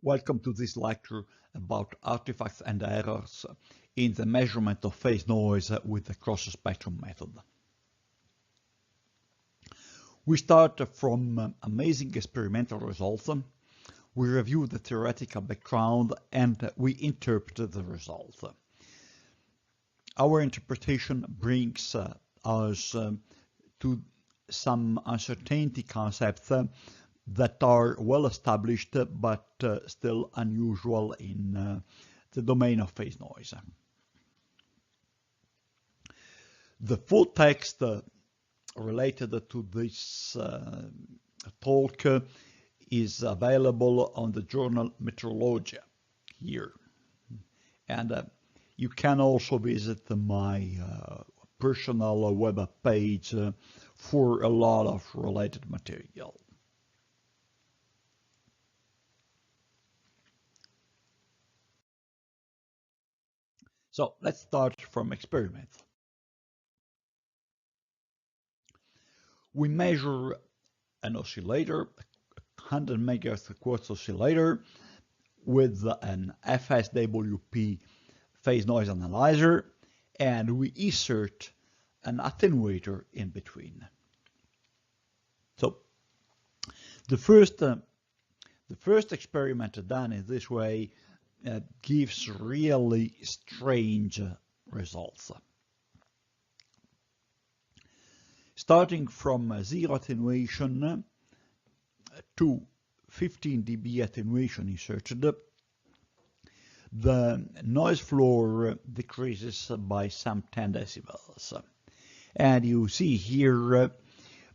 Welcome to this lecture about artifacts and errors in the measurement of phase noise with the cross-spectrum method. We start from amazing experimental results. We review the theoretical background and we interpret the results. Our interpretation brings us to some uncertainty concepts that are well established but still unusual in the domain of phase noise. The full text related to this talk is available on the journal Metrology here, and you can also visit my personal web page for a lot of related material. So let's start from experiment. We measure an oscillator, 100 MHz quartz oscillator, with an FSWP phase noise analyzer, and we insert an attenuator in between. So the first experiment done in this way gives really strange results. Starting from 0 attenuation to 15 dB attenuation inserted, the noise floor decreases by some 10 decibels. And you see here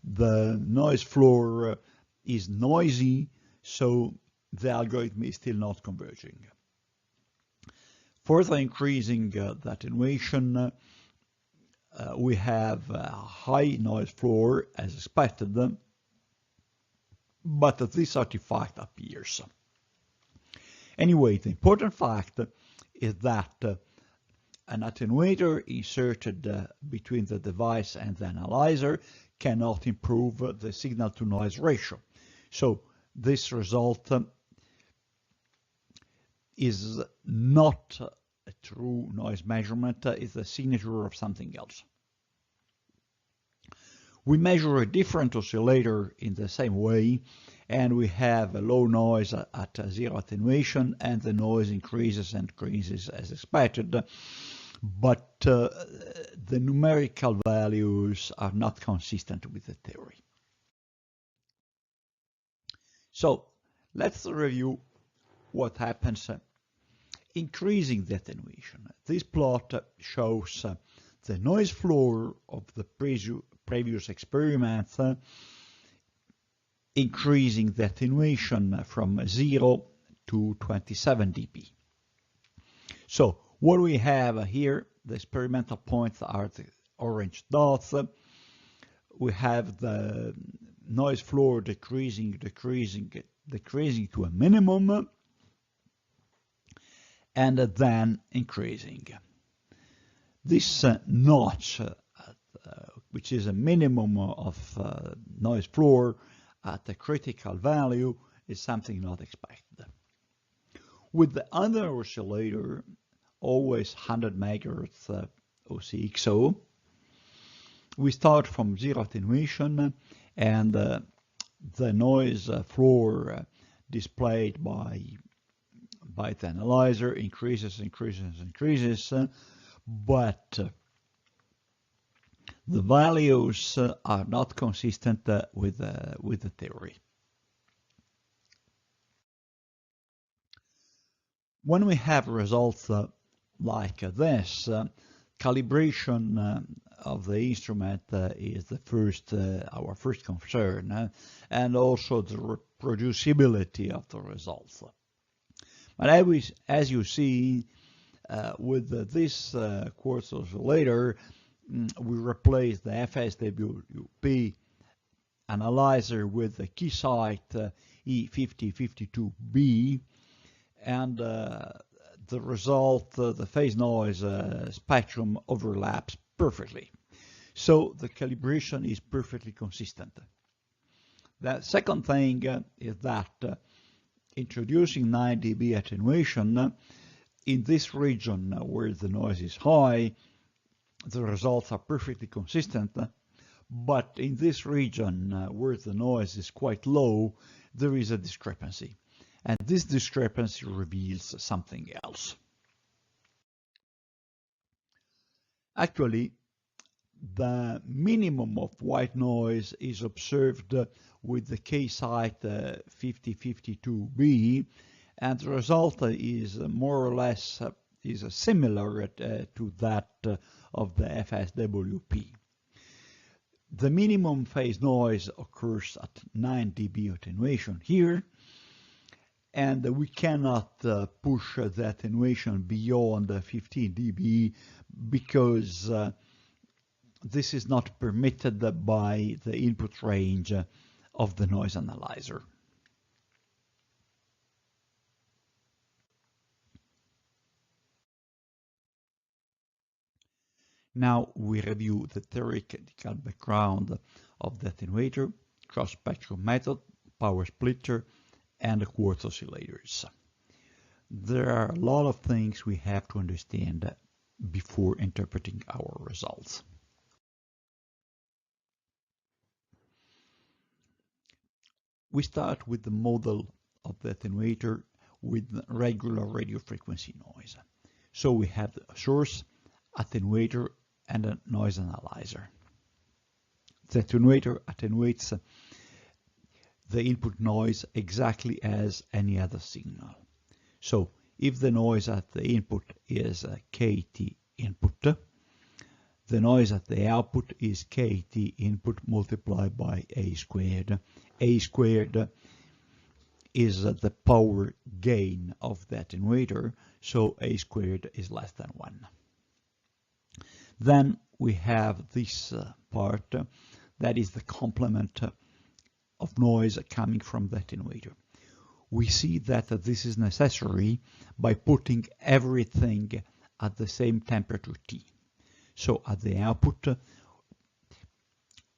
the noise floor is noisy, so the algorithm is still not converging. Further increasing the attenuation, we have a high noise floor as expected, but this artifact appears. Anyway, the important fact is that an attenuator inserted between the device and the analyzer cannot improve the signal-to-noise ratio. So this result is not a true noise measurement, it's a signature of something else. We measure a different oscillator in the same way, and we have a low noise at 0 attenuation, and the noise increases and increases as expected, but the numerical values are not consistent with the theory. So let's review what happens increasing the attenuation. This plot shows the noise floor of the previous experiment increasing the attenuation from 0 to 27 dB. So what we have here, the experimental points are the orange dots. We have the noise floor decreasing to a minimum, and then increasing. This notch, which is a minimum of noise floor at a critical value, is something not expected. With the other oscillator, always 100 MHz OCXO, we start from 0 attenuation, and the noise floor displayed by the analyzer increases, but the values are not consistent with the theory. When we have results like this, calibration of the instrument is our first concern, and also the reproducibility of the results. But as you see, with this quartz oscillator, we replace the FSWP analyzer with the Keysight E5052B, and the result, the phase noise spectrum overlaps perfectly. So the calibration is perfectly consistent. The second thing is that introducing 9 dB attenuation, in this region where the noise is high, the results are perfectly consistent, but in this region where the noise is quite low, there is a discrepancy. And this discrepancy reveals something else. Actually, the minimum of white noise is observed with the K-site 5052B, and the result is more or less similar to that of the FSWP. The minimum phase noise occurs at 9 dB attenuation here, and we cannot push the attenuation beyond 15 dB because this is not permitted by the input range of the noise analyzer. Now we review the theoretical background of the attenuator, cross-spectrum method, power splitter, and quartz oscillators. There are a lot of things we have to understand before interpreting our results. We start with the model of the attenuator with regular radio frequency noise. So we have a source, attenuator, and a noise analyzer. The attenuator attenuates the input noise exactly as any other signal. So if the noise at the input is kT input, the noise at the output is kT input multiplied by A squared. A squared is the power gain of the attenuator, so A squared is less than 1. Then we have this part that is the complement of noise coming from the attenuator. We see that this is necessary by putting everything at the same temperature T. So at the output,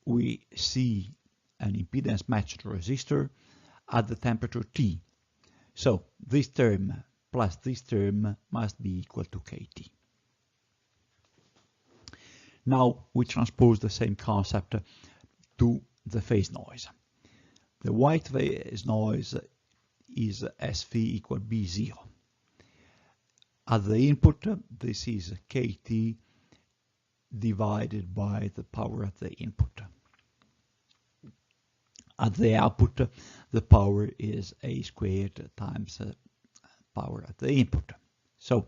we see an impedance matched resistor at the temperature T. So this term plus this term must be equal to kT. Now we transpose the same concept to the phase noise. The white phase noise is SV equal B0. At the input, this is kT divided by the power at the input. At the output, the power is A squared times power at the input. So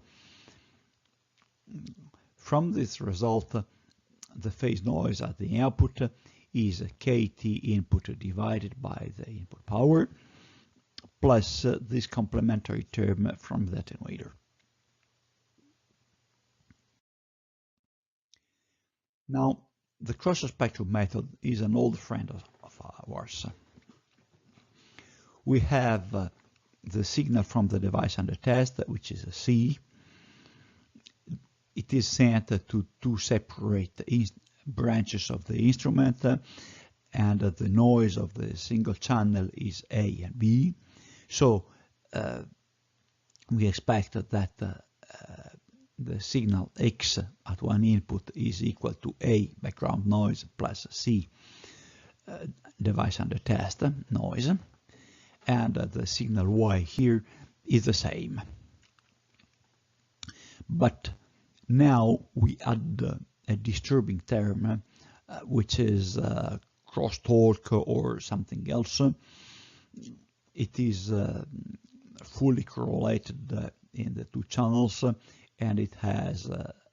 from this result, the phase noise at the output is kT input divided by the input power plus this complementary term from the attenuator. Now, the cross-spectrum method is an old friend of ours. We have the signal from the device under test, which is a C. It is sent to two separate branches of the instrument, and the noise of the single channel is A and B. So we expect that the signal X at one input is equal to A background noise plus C device under test noise, and the signal Y here is the same. But now we add a disturbing term, which is crosstalk or something else. It is fully correlated in the two channels, and it has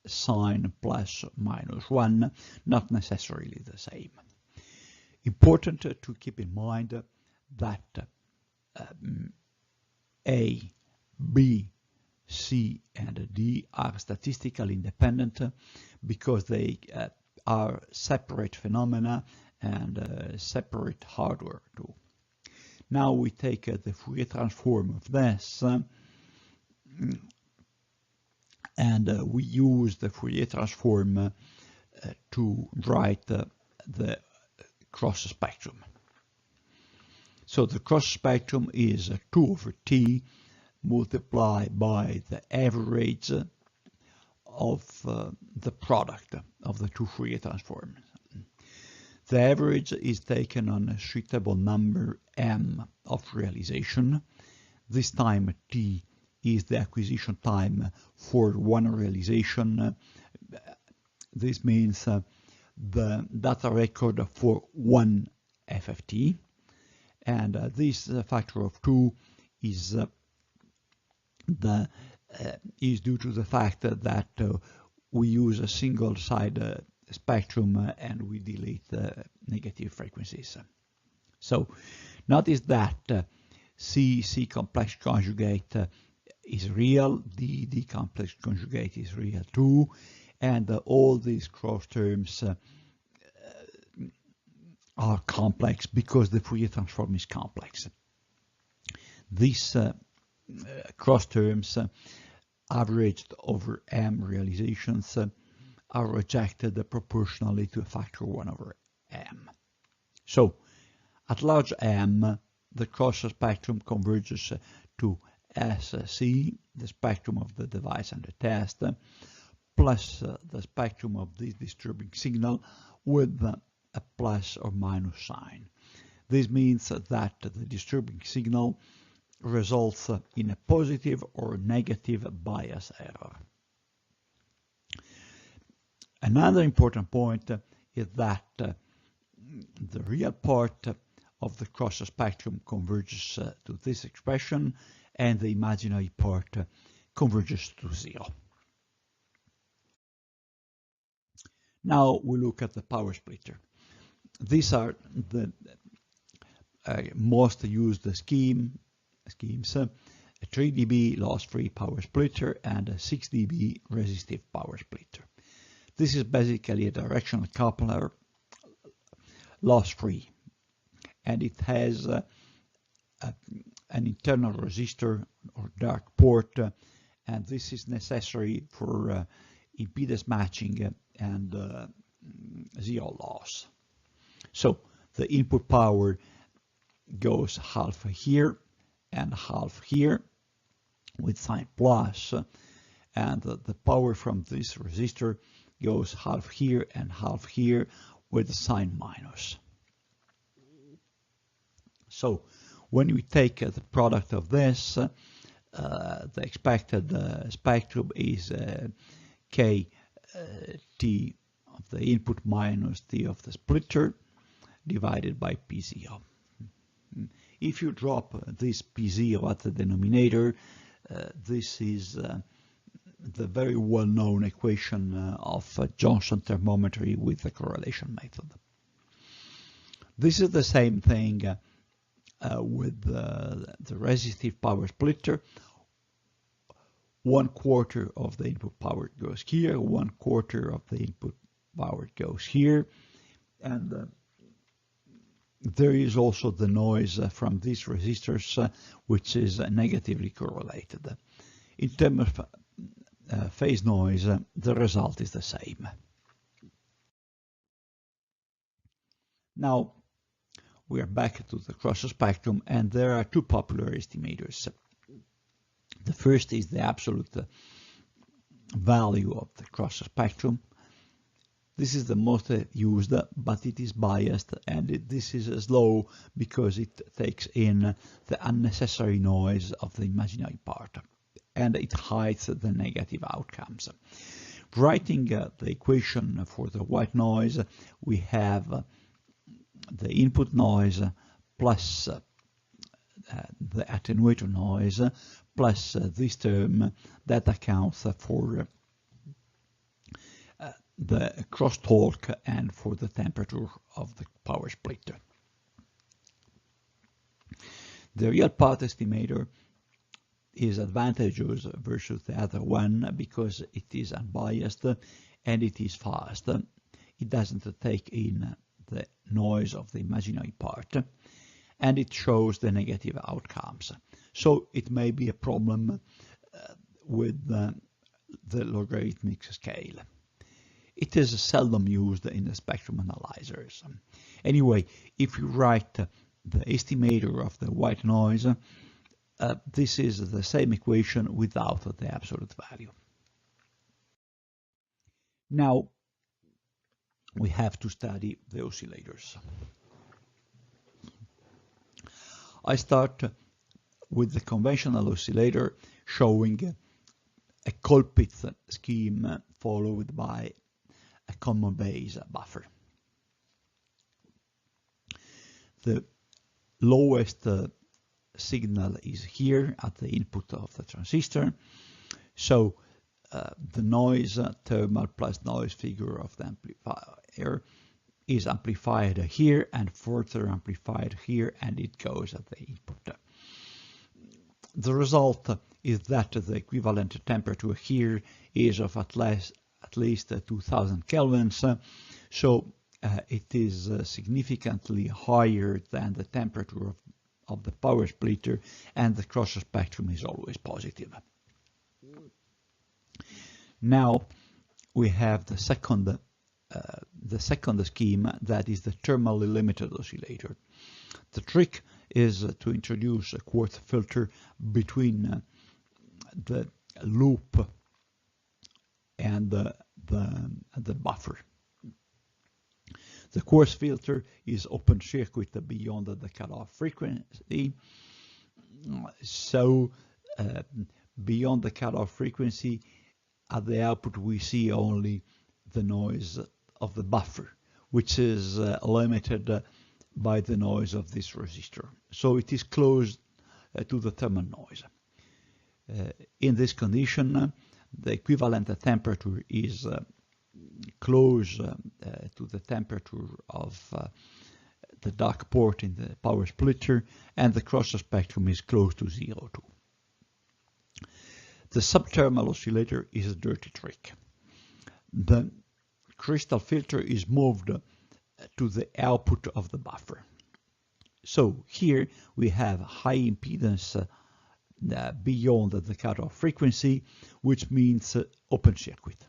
sign plus minus 1, not necessarily the same. Important to keep in mind that A, B, C, and D are statistically independent because they are separate phenomena and separate hardware too. Now we take the Fourier transform of this and we use the Fourier transform to write the cross spectrum. So the cross spectrum is 2 over t multiplied by the average of the product of the two Fourier transforms. The average is taken on a suitable number m of realization. This time t is the acquisition time for one realization. This means the data record for one FFT, and this factor of 2 is due to the fact that we use a single-side spectrum and we delete negative frequencies. So notice that C complex conjugate is real, D complex conjugate is real too, and all these cross terms are complex because the Fourier transform is complex. These cross terms averaged over m realizations are rejected proportionally to a factor 1 over m. So at large m, the cross spectrum converges to SC, the spectrum of the device under test, plus the spectrum of this disturbing signal with a plus or minus sign. This means that the disturbing signal results in a positive or negative bias error. Another important point is that the real part of the cross spectrum converges to this expression and the imaginary part converges to 0. Now we look at the power splitter. These are the most used schemes, a 3 dB loss-free power splitter and a 6 dB resistive power splitter. This is basically a directional coupler, loss-free, and it has an internal resistor or dark port, and this is necessary for impedance matching and zero loss. So the input power goes half here and half here with sign plus, and the power from this resistor goes half here and half here with the sign minus. So when we take the product of this, the expected spectrum is k t of the input minus t of the splitter divided by P0. If you drop this P0 at the denominator, this is the very well-known equation of Johnson thermometry with the correlation method. This is the same thing with the resistive power splitter. 1/4 of the input power goes here, 1/4 of the input power goes here, and there is also the noise from these resistors, which is negatively correlated. In terms of phase noise, the result is the same. Now we are back to the cross spectrum, and there are two popular estimators. The first is the absolute value of the cross spectrum. This is the most used, but it is biased, and this is slow because it takes in the unnecessary noise of the imaginary part, and it hides the negative outcomes. Writing the equation for the white noise, we have the input noise plus the attenuator noise plus this term that accounts for the crosstalk and for the temperature of the power splitter. The real part estimator is advantageous versus the other one because it is unbiased and it is fast. It doesn't take in the noise of the imaginary part, and it shows the negative outcomes. So it may be a problem with the logarithmic scale. It is seldom used in the spectrum analyzers. Anyway, if you write the estimator of the white noise, this is the same equation without the absolute value. Now we have to study the oscillators. I start with the conventional oscillator showing a Colpitts scheme followed by a common base buffer. The lowest signal is here at the input of the transistor, so the noise thermal plus noise figure of the amplifier is amplified here and further amplified here, and it goes at the input. The result is that the equivalent temperature here is of at least 2000 kelvins, so it is significantly higher than the temperature of the power splitter, and the cross spectrum is always positive. Now we have the second scheme, that is the thermally limited oscillator. The trick is to introduce a quartz filter between the loop and the buffer. The quartz filter is open circuit beyond the cutoff frequency, so beyond the cutoff frequency, at the output we see only the noise of the buffer, which is limited by the noise of this resistor. So it is close to the thermal noise. In this condition, the equivalent temperature is close to the temperature of the dark port in the power splitter, and the cross spectrum is close to 0 too. The subthermal oscillator is a dirty trick. The crystal filter is moved to the output of the buffer. So here we have high impedance beyond the cutoff frequency, which means open circuit.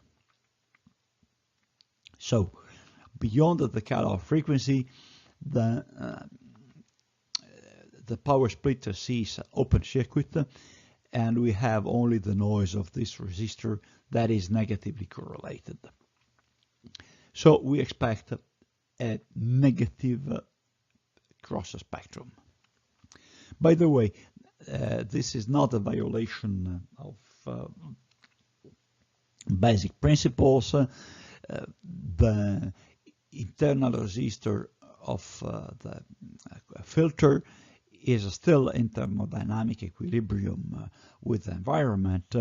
So beyond the cutoff frequency, the power splitter sees open circuit, and we have only the noise of this resistor that is negatively correlated. So we expect a negative cross spectrum. By the way, this is not a violation of basic principles. The internal resistor of the filter is still in thermodynamic equilibrium with the environment.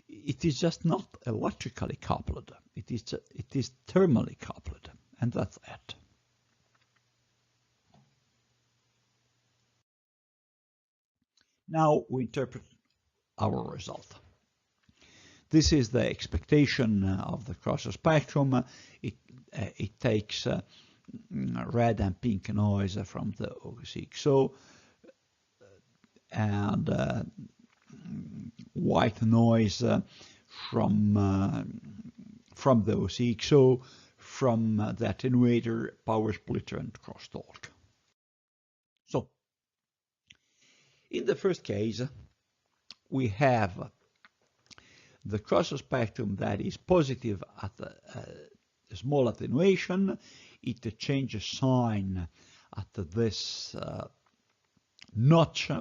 It is just not electrically coupled. It is thermally coupled, and that's it. Now we interpret our result. This is the expectation of the cross spectrum. It takes red and pink noise from the OCXO and white noise from the OCXO, from the attenuator, power splitter, and crosstalk. So, in the first case, we have the cross spectrum that is positive at a small attenuation. It changes sign at this notch,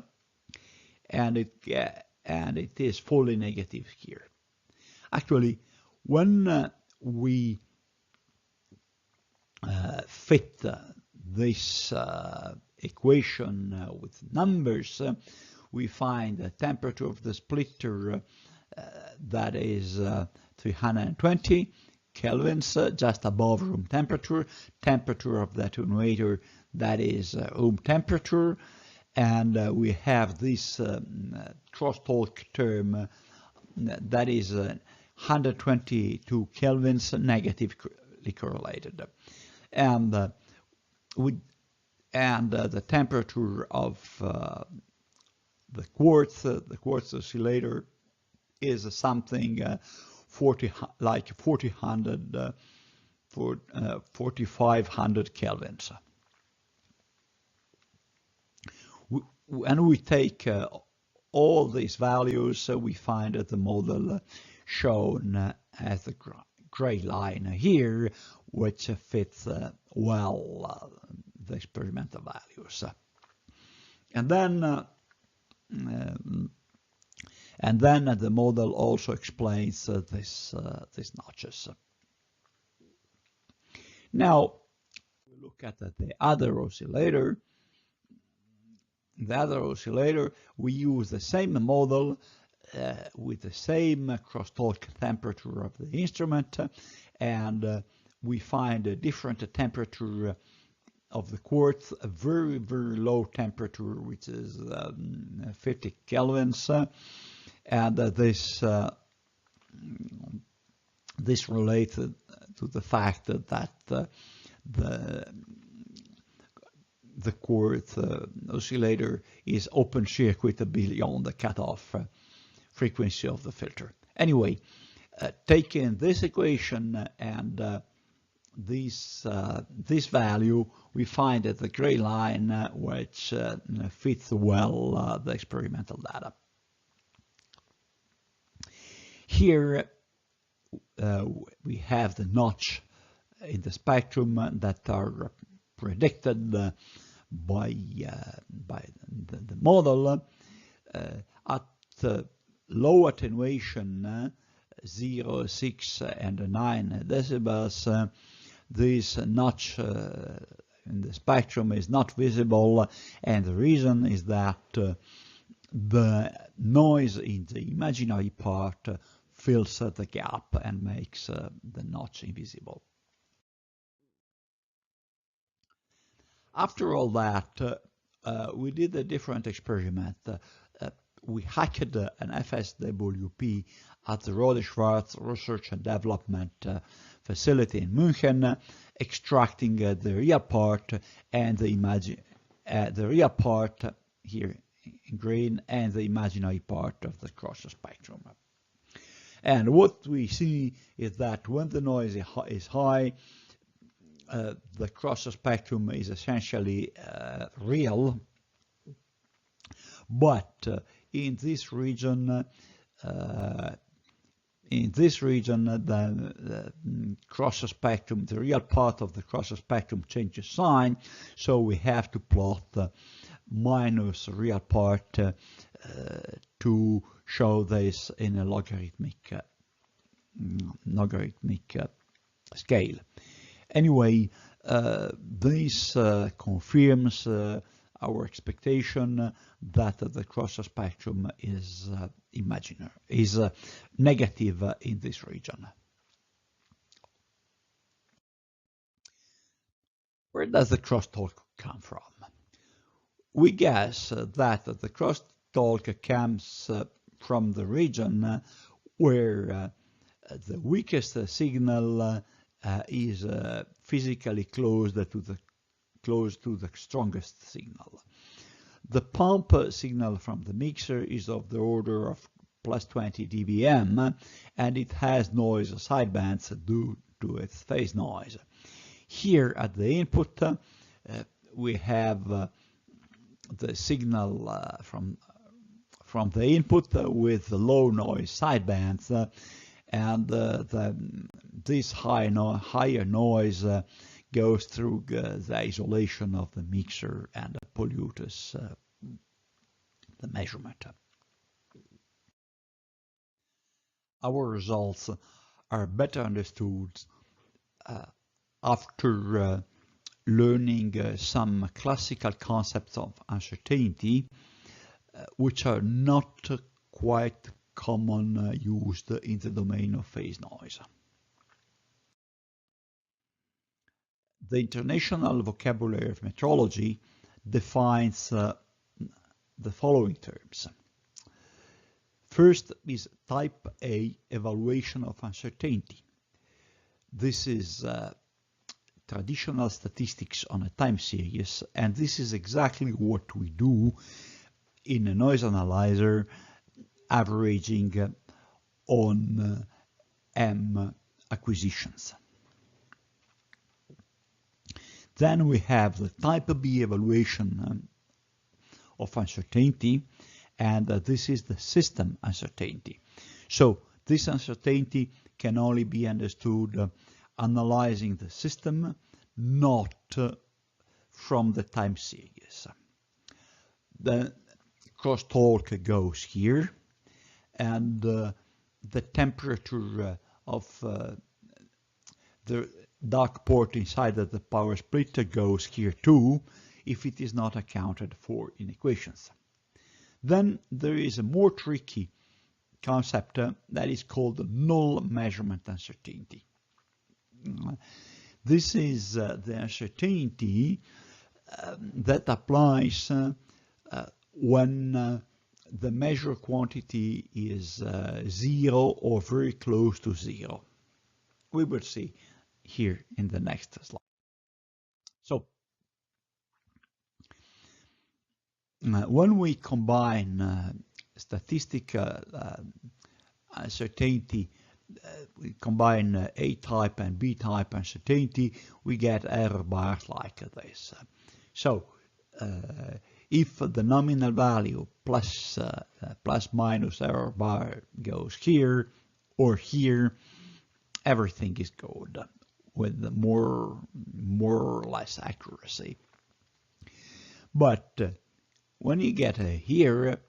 and it is fully negative here. Actually, when we fit this equation with numbers, we find the temperature of the splitter that is 320 kelvins, just above room temperature. Temperature of the attenuator, that is room temperature, and we have this crosstalk term that is 122 kelvins, negatively correlated, and the temperature of the quartz oscillator is something 4500 kelvins. and we take all these values, so we find that the model shown as the gray line here, which fits well the experimental values. And then the model also explains these notches. Now we look at the other oscillator. The other oscillator, we use the same model with the same crosstalk temperature of the instrument, and we find a different temperature of the quartz, a very, very low temperature, which is 50 kelvins, and this relates to the fact that the quartz oscillator is open circuit beyond the cutoff frequency of the filter. Anyway, taking this equation and this value, we find that the gray line which fits well the experimental data. Here we have the notch in the spectrum that are predicted by the model at low attenuation 0, 6 and 9 decibels. This notch in the spectrum is not visible, and the reason is that the noise in the imaginary part fills the gap and makes the notch invisible. After all that, we did a different experiment. We hacked an FSWP at the Rohde Schwarz Research and Development facility in München, extracting the real part and the real part here in green and the imaginary part of the cross spectrum. And what we see is that when the noise is high, the cross spectrum is essentially real, but in this region, the cross spectrum, the real part of the cross spectrum changes sign, so we have to plot the minus real part to show this in a logarithmic scale. Anyway, this confirms our expectation that the cross spectrum is imaginary, is negative in this region. Where does the crosstalk come from? We guess that the crosstalk comes from the region where the weakest signal is physically close to the strongest signal. The pump signal from the mixer is of the order of plus 20 dBm, and it has noise sidebands due to its phase noise. Here at the input, we have the signal from the input with the low noise sidebands, and this higher noise goes through the isolation of the mixer and pollutes the measurement. Our results are better understood after learning some classical concepts of uncertainty, which are not quite common used in the domain of phase noise. The international vocabulary of metrology defines the following terms. First is type A evaluation of uncertainty. This is traditional statistics on a time series, and this is exactly what we do in a noise analyzer averaging on M acquisitions. Then we have the type B evaluation of uncertainty, and this is the system uncertainty. So this uncertainty can only be understood analyzing the system, not from the time series. The crosstalk goes here, and the temperature of the dark port inside of the power splitter goes here too, if it is not accounted for in equations. Then there is a more tricky concept that is called null measurement uncertainty. This is the uncertainty that applies when the measured quantity is 0 or very close to 0. We will see here in the next slide. So, when we combine statistical uncertainty, we combine A-type and B-type uncertainty, we get error bars like this. So, if the nominal value plus minus error bar goes here or here, everything is good with more or less accuracy. But when you get here,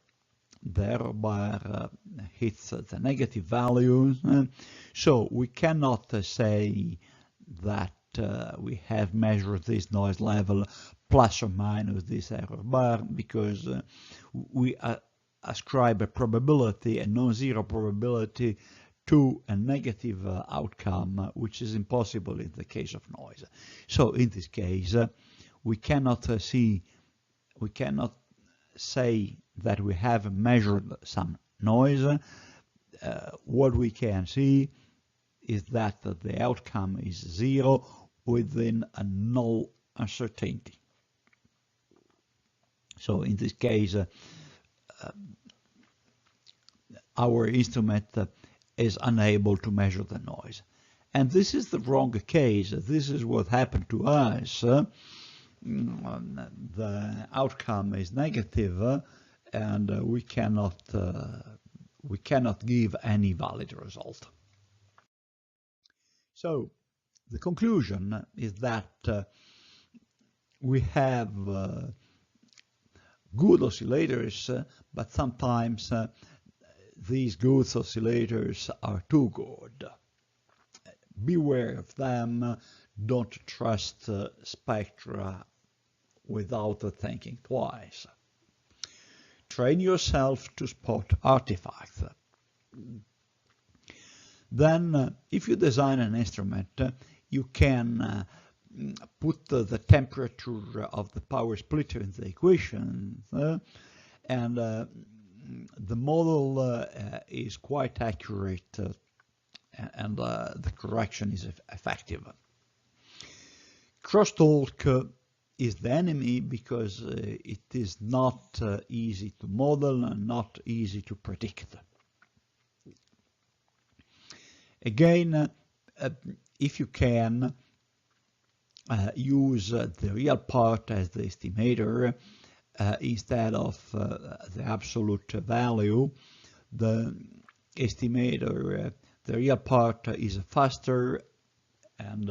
the error bar hits the negative values, so we cannot say that we have measured this noise level plus or minus this error bar, because we ascribe a probability, a non-zero probability, to a negative outcome, which is impossible in the case of noise. So in this case, we cannot say that we have measured some noise. What we can see is that the outcome is 0 within a null uncertainty. So in this case, our instrument is unable to measure the noise. And this is the wrong case. This is what happened to us. The outcome is negative, and we cannot give any valid result. So the conclusion is that we have good oscillators, but sometimes these good oscillators are too good. Beware of them. Don't trust Spectra without thinking twice. Train yourself to spot artifacts. Then, if you design an instrument, you can put the temperature of the power splitter in the equation, and the model is quite accurate, and the correction is effective. Crosstalk is the enemy because it is not easy to model and not easy to predict. Again, if you can, use the real part as the estimator instead of the absolute value. The estimator, the real part is faster and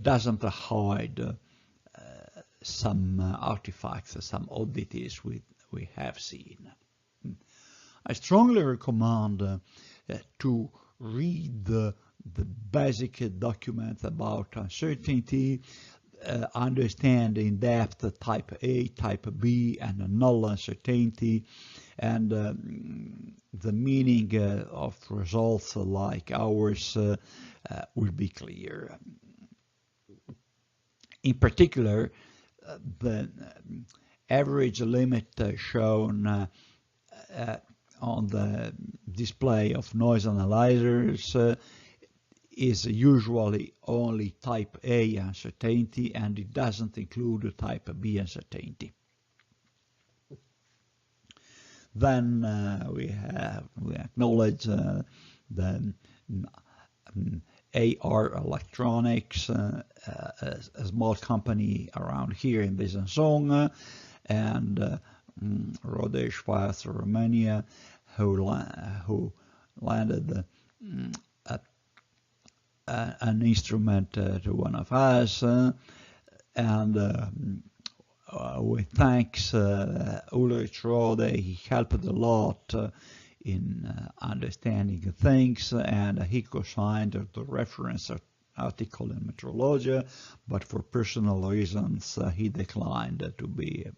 doesn't hide some artifacts, some oddities we have seen. I strongly recommend to read the basic documents about uncertainty, understand in depth type A, type B, and null uncertainty, and the meaning of results like ours will be clear. In particular, the average limit shown on the display of noise analyzers is usually only type A uncertainty, and it doesn't include type B uncertainty. Then we acknowledge the AR Electronics, a small company around here in Besançon, and Rohde, Schwarz, Romania, who landed an instrument to one of us, and we thanks Ulrich Rohde. He helped a lot in understanding things, and he co-signed the reference article in Metrology, but for personal reasons he declined to be a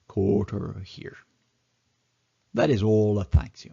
co-author here. That is all. Thank you.